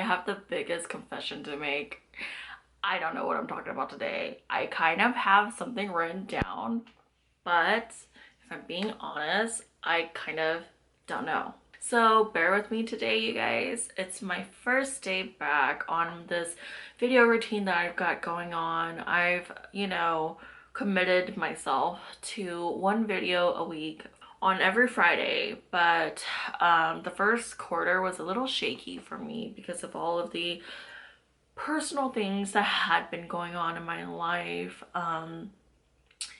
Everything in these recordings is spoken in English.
have the biggest confession to make. I don't know what I'm talking about today. I kind of have something written down, but if I'm being honest, I kind of don't know. So bear with me today, you guys. It's my first day back on this video routine that I've got going on. I've, committed myself to one video a week on every Friday, but the first quarter was a little shaky for me because of all of the personal things that had been going on in my life.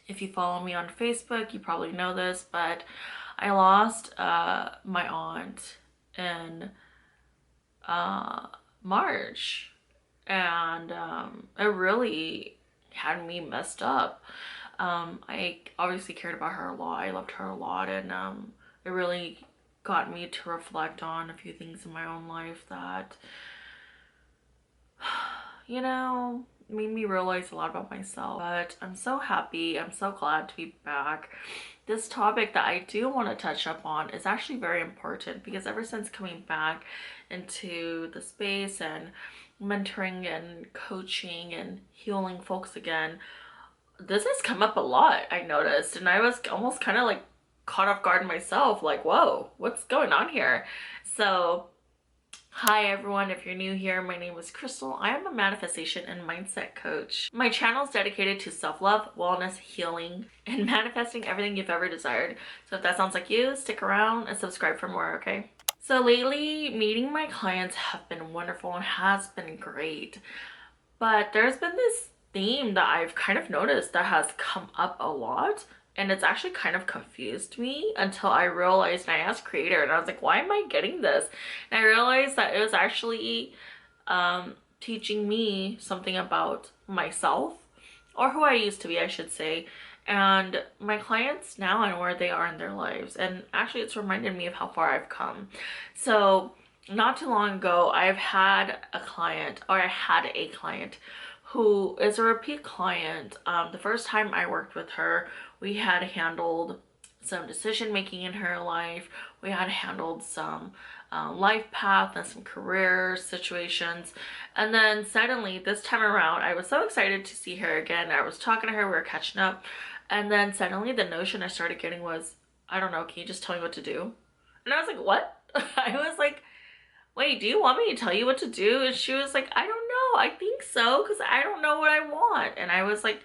If you follow me on Facebook, you probably know this, but I lost my aunt in March, and it really had me messed up. I obviously cared about her a lot. I loved her a lot, and it really got me to reflect on a few things in my own life that made me realize a lot about myself. But I'm so happy, I'm so glad to be back. This topic that I do want to touch up on is actually very important because ever since coming back into the space and mentoring and coaching and healing folks again, this has come up a lot, I noticed, and I was almost kind of like caught off guard myself, like, whoa, what's going on here? So hi everyone, if you're new here, my name is Crystal. I am a manifestation and mindset coach. My channel is dedicated to self-love, wellness, healing, and manifesting everything you've ever desired. So if that sounds like you, stick around and subscribe for more, okay? So lately, meeting my clients have been wonderful and has been great. But there's been this theme that I've kind of noticed that has come up a lot, and it's actually kind of confused me until I realized, and I asked creator and I was like, why am I getting this? And I realized that it was actually teaching me something about myself, or who I used to be, I should say, and my clients now and where they are in their lives. And actually it's reminded me of how far I've come. So not too long ago, I had a client who is a repeat client. The first time I worked with her, we had handled some decision making in her life. We had handled some life path and some career situations. And then suddenly this time around, I was so excited to see her again. I was talking to her, we were catching up. And then suddenly the notion I started getting was, I don't know, can you just tell me what to do? And I was like, what? I was like, wait, do you want me to tell you what to do? And she was like, I don't know, I think so, because I don't know what I want. And I was like,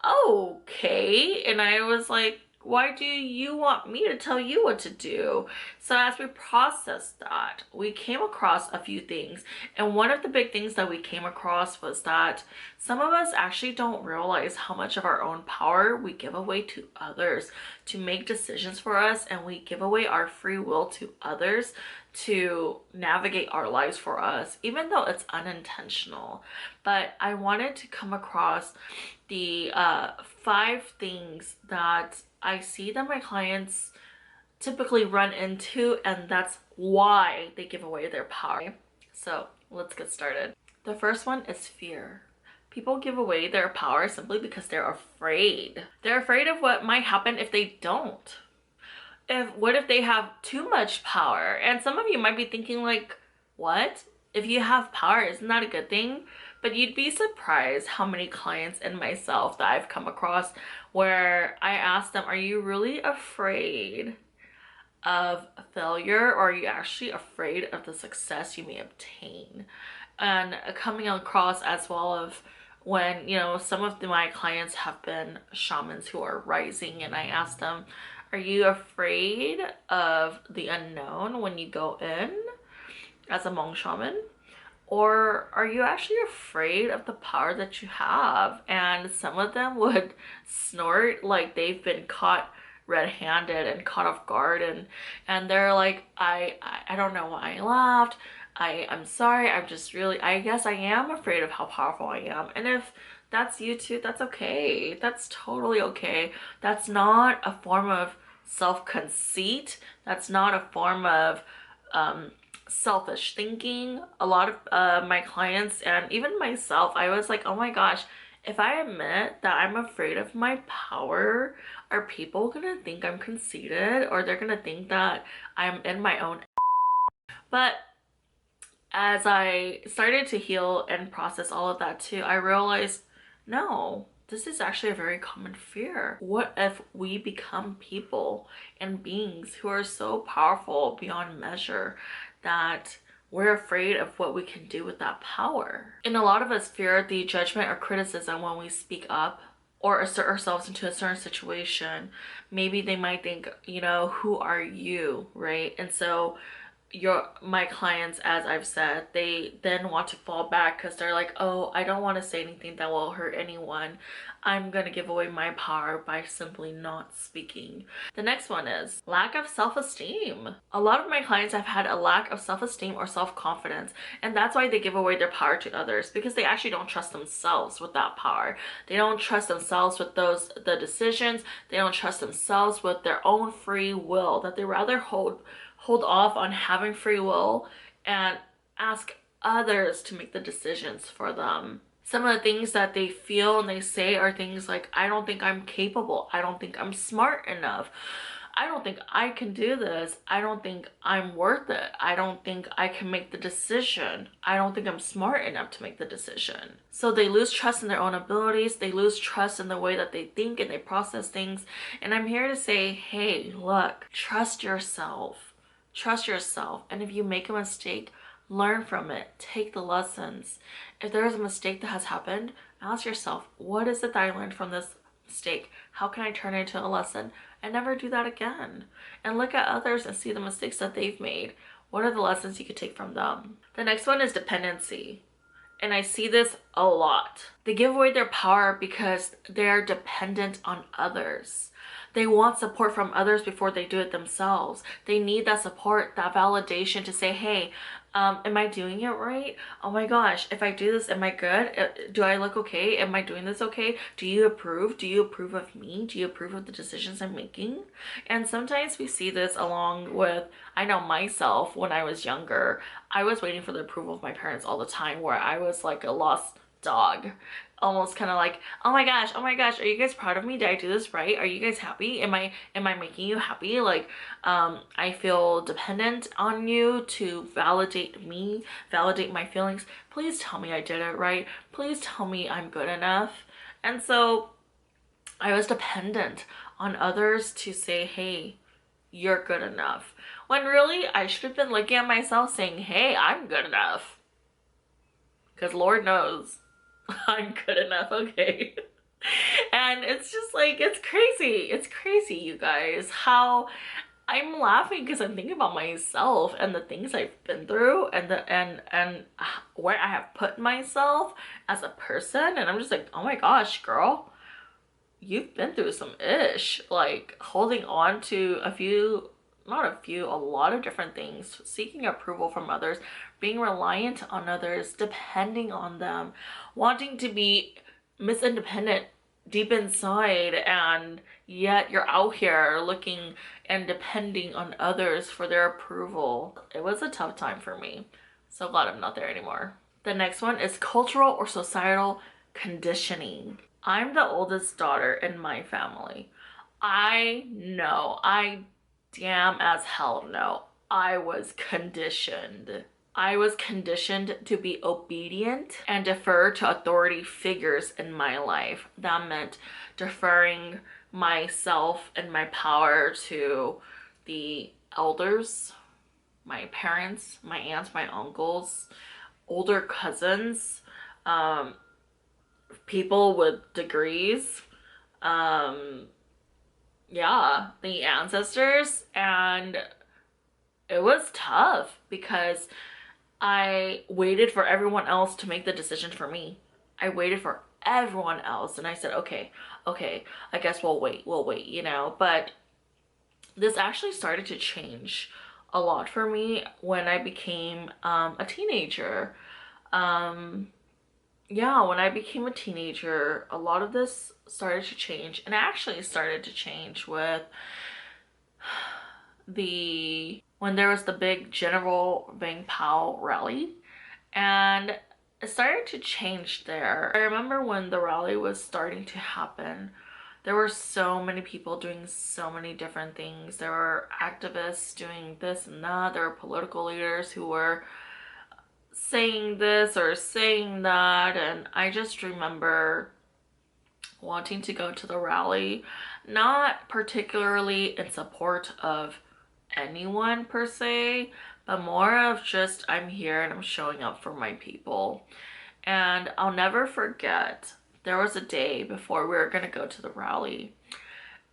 okay. And I was like, why do you want me to tell you what to do? So as we processed that, we came across a few things. And one of the big things that we came across was that some of us actually don't realize how much of our own power we give away to others to make decisions for us, and we give away our free will to others to navigate our lives for us, even though it's unintentional. But I wanted to come across the 5 things that I see that my clients typically run into, and that's why they give away their power. So let's get started. The first one is fear. People give away their power simply because they're afraid. They're afraid of what might happen if they don't. What if they have too much power? And some of you might be thinking like, what? If you have power, isn't that a good thing? But you'd be surprised how many clients and myself that I've come across where I ask them, are you really afraid of failure, or are you actually afraid of the success you may obtain? And coming across as well of when, some of my clients have been shamans who are rising, and I ask them, are you afraid of the unknown when you go in as a Hmong shaman? Or are you actually afraid of the power that you have? And some of them would snort like they've been caught red-handed and caught off guard, and they're like, I don't know why I laughed. I'm sorry, I guess I am afraid of how powerful I am. And if that's you too, that's okay. That's totally okay. That's not a form of self-conceit. That's not a form of selfish thinking. A lot of my clients and even myself, I was like, oh my gosh, if I admit that I'm afraid of my power, are people gonna think I'm conceited, or they're gonna think that I'm in my own? But as I started to heal and process all of that too, I realized, no, this is actually a very common fear. What if we become people and beings who are so powerful beyond measure that we're afraid of what we can do with that power? And a lot of us fear the judgment or criticism when we speak up or assert ourselves into a certain situation. Maybe they might think, you know, who are you, right? And so my clients, as I've said, they then want to fall back because they're like, oh, I don't want to say anything that will hurt anyone. I'm gonna give away my power by simply not speaking. The next one is lack of self-esteem. A lot of my clients have had a lack of self-esteem or self-confidence, and that's why they give away their power to others, because they actually don't trust themselves with that power. They don't trust themselves with the decisions. They don't trust themselves with their own free will, that they rather hold off on having free will and ask others to make the decisions for them. Some of the things that they feel and they say are things like, I don't think I'm capable. I don't think I'm smart enough. I don't think I can do this. I don't think I'm worth it. I don't think I can make the decision. I don't think I'm smart enough to make the decision. So they lose trust in their own abilities. They lose trust in the way that they think and they process things. And I'm here to say, hey, look, trust yourself. Trust yourself, and if you make a mistake, learn from it. Take the lessons. If there is a mistake that has happened, ask yourself, what is it that I learned from this mistake? How can I turn it into a lesson and never do that again? And look at others and see the mistakes that they've made. What are the lessons you could take from them? The next one is dependency. And I see this a lot. They give away their power because they're dependent on others. They want support from others before they do it themselves. They need that support, that validation to say, hey, am I doing it right? Oh my gosh, if I do this, am I good? Do I look okay? Am I doing this okay? Do you approve? Do you approve of me? Do you approve of the decisions I'm making? And sometimes we see this along with, I know myself when I was younger, I was waiting for the approval of my parents all the time, where I was like a lost dog, almost kind of like, oh my gosh, are you guys proud of me? Did I do this right? Are you guys happy? Am I making you happy? Like, I feel dependent on you to validate me, validate my feelings. Please tell me I did it right. Please tell me I'm good enough. And so I was dependent on others to say, hey, you're good enough, when really I should have been looking at myself saying, hey, I'm good enough, because Lord knows I'm good enough, okay? And it's just like, it's crazy, you guys, how I'm laughing because I'm thinking about myself and the things I've been through and and where I have put myself as a person, and I'm just like, oh my gosh, girl, you've been through some ish, like holding on to a lot of different things, seeking approval from others, being reliant on others, depending on them, wanting to be Miss Independent deep inside, and yet you're out here looking and depending on others for their approval. It was a tough time for me. So glad I'm not there anymore. The next one is cultural or societal conditioning. I'm the oldest daughter in my family. I know, I damn as hell know, I was conditioned. I was conditioned to be obedient and defer to authority figures in my life. That meant deferring myself and my power to the elders, my parents, my aunts, my uncles, older cousins, people with degrees, yeah, the ancestors. And it was tough because I waited for everyone else to make the decision for me. I waited for everyone else, and I said, okay, I guess we'll wait, you know. But this actually started to change a lot for me when I became a teenager. Yeah, when I became a teenager, a lot of this started to change, and it actually started to change with when there was the big General Vang Pao rally, and it started to change there. I remember when the rally was starting to happen, there were so many people doing so many different things. There were activists doing this and that. There were political leaders who were saying this or saying that. And I just remember wanting to go to the rally, not particularly in support of anyone per se, but more of just I'm here and I'm showing up for my people. And I'll never forget, there was a day before we were going to go to the rally,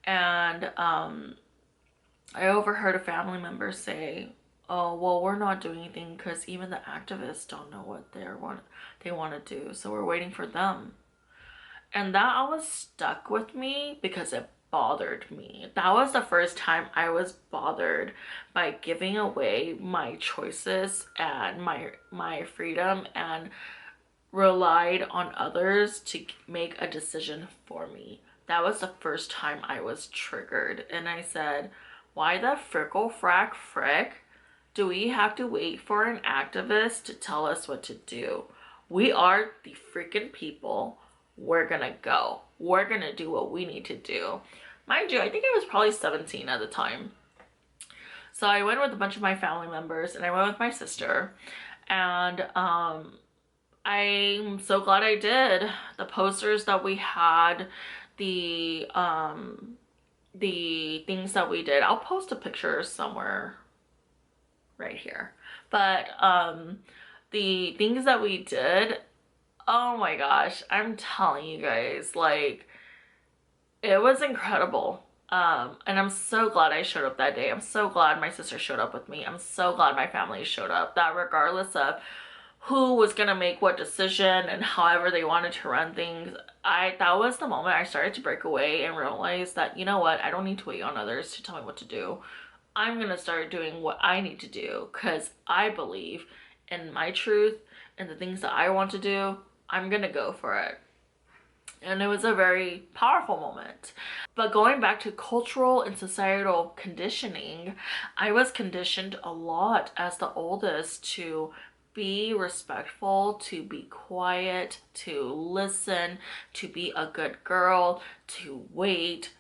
and I overheard a family member say, "Oh, well, we're not doing anything because even the activists don't know what they want to do, so we're waiting for them." And that always stuck with me because it bothered me. That was the first time I was bothered by giving away my choices and my freedom and relied on others to make a decision for me. That was the first time I was triggered, and I said, why the frickle frack frick do we have to wait for an activist to tell us what to do? We are the freaking people. We're gonna go. We're gonna do what we need to do. Mind you, I think I was probably 17 at the time. So I went with a bunch of my family members, and I went with my sister, and I'm so glad I did. The posters that we had, the things that we did, I'll post a picture somewhere right here. But the things that we did, oh my gosh, I'm telling you guys, like, it was incredible. And I'm so glad I showed up that day. I'm so glad my sister showed up with me. I'm so glad my family showed up. That regardless of who was gonna make what decision and however they wanted to run things, that was the moment I started to break away and realize that, you know what, I don't need to wait on others to tell me what to do. I'm gonna start doing what I need to do because I believe in my truth and the things that I want to do. I'm gonna go for it. And it was a very powerful moment. But going back to cultural and societal conditioning, I was conditioned a lot as the oldest to be respectful, to be quiet, to listen, to be a good girl, to wait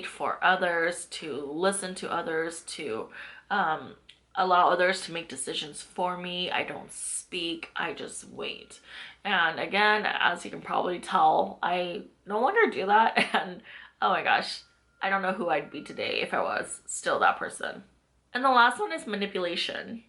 for others, to listen to others, to allow others to make decisions for me. I don't speak, I just wait. And again, as you can probably tell, I no longer do that. And oh my gosh, I don't know who I'd be today if I was still that person. And the last one is manipulation.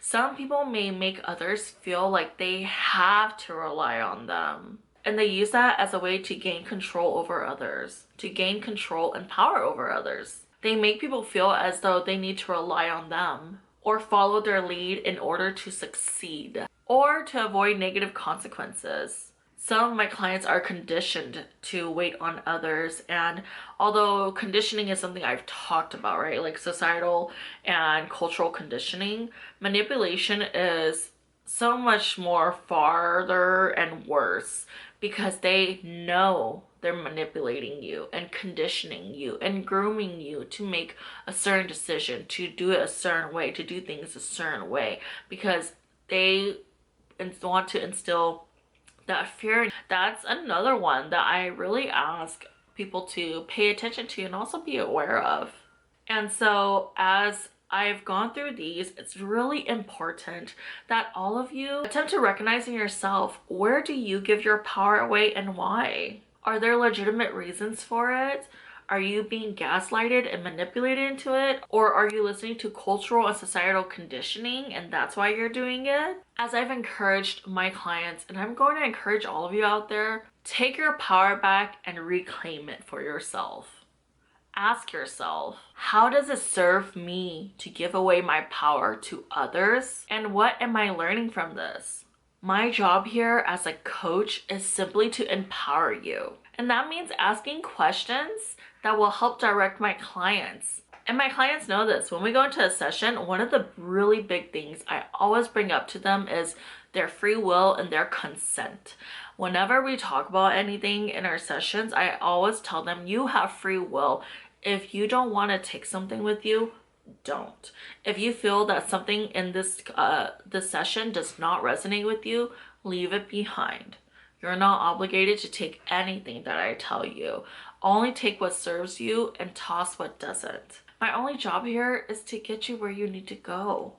Some people may make others feel like they have to rely on them. And they use that as a way to gain control over others, to gain control and power over others. They make people feel as though they need to rely on them or follow their lead in order to succeed or to avoid negative consequences. Some of my clients are conditioned to wait on others, and although conditioning is something I've talked about, right? Like societal and cultural conditioning, manipulation is so much more farther and worse because they know they're manipulating you and conditioning you and grooming you to make a certain decision, to do it a certain way, to do things a certain way, because they want to instill that fear. That's another one that I really ask people to pay attention to and also be aware of. And so as I've gone through these, it's really important that all of you attempt to recognize in yourself, where do you give your power away and why? Are there legitimate reasons for it? Are you being gaslighted and manipulated into it? Or are you listening to cultural and societal conditioning and that's why you're doing it? As I've encouraged my clients, and I'm going to encourage all of you out there, take your power back and reclaim it for yourself. Ask yourself, how does it serve me to give away my power to others? And what am I learning from this? My job here as a coach is simply to empower you. And that means asking questions that will help direct my clients. And my clients know this. When we go into a session, one of the really big things I always bring up to them is their free will and their consent. Whenever we talk about anything in our sessions, I always tell them, you have free will. If you don't want to take something with you, don't. If you feel that something in this session does not resonate with you, leave it behind. You're not obligated to take anything that I tell you. Only take what serves you and toss what doesn't. My only job here is to get you where you need to go.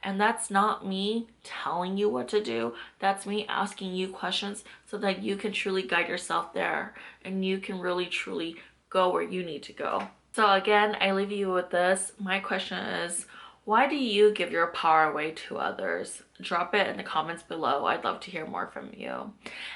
And that's not me telling you what to do. That's me asking you questions so that you can truly guide yourself there and you can really truly go where you need to go. So again, I leave you with this. My question is, why do you give your power away to others? Drop it in the comments below. I'd love to hear more from you.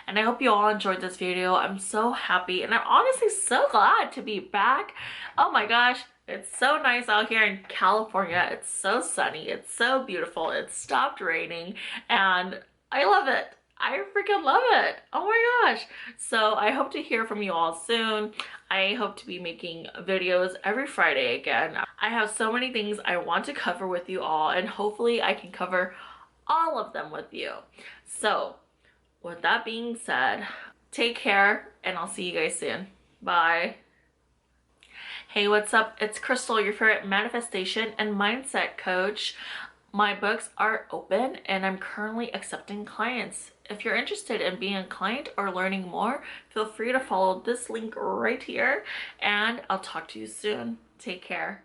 And I hope you all enjoyed this video. I'm so happy and I'm honestly so glad to be back. Oh my gosh, it's so nice out here in California. It's so sunny. It's so beautiful. It stopped raining and I love it. I freaking love it. Oh my gosh. So I hope to hear from you all soon. I hope to be making videos every Friday again. I have so many things I want to cover with you all, and hopefully I can cover all of them with you. So with that being said, take care and I'll see you guys soon. Bye. Hey, what's up? It's Crystal, your favorite manifestation and mindset coach. My books are open and I'm currently accepting clients. If you're interested in being a client or learning more, feel free to follow this link right here and I'll talk to you soon. Take care.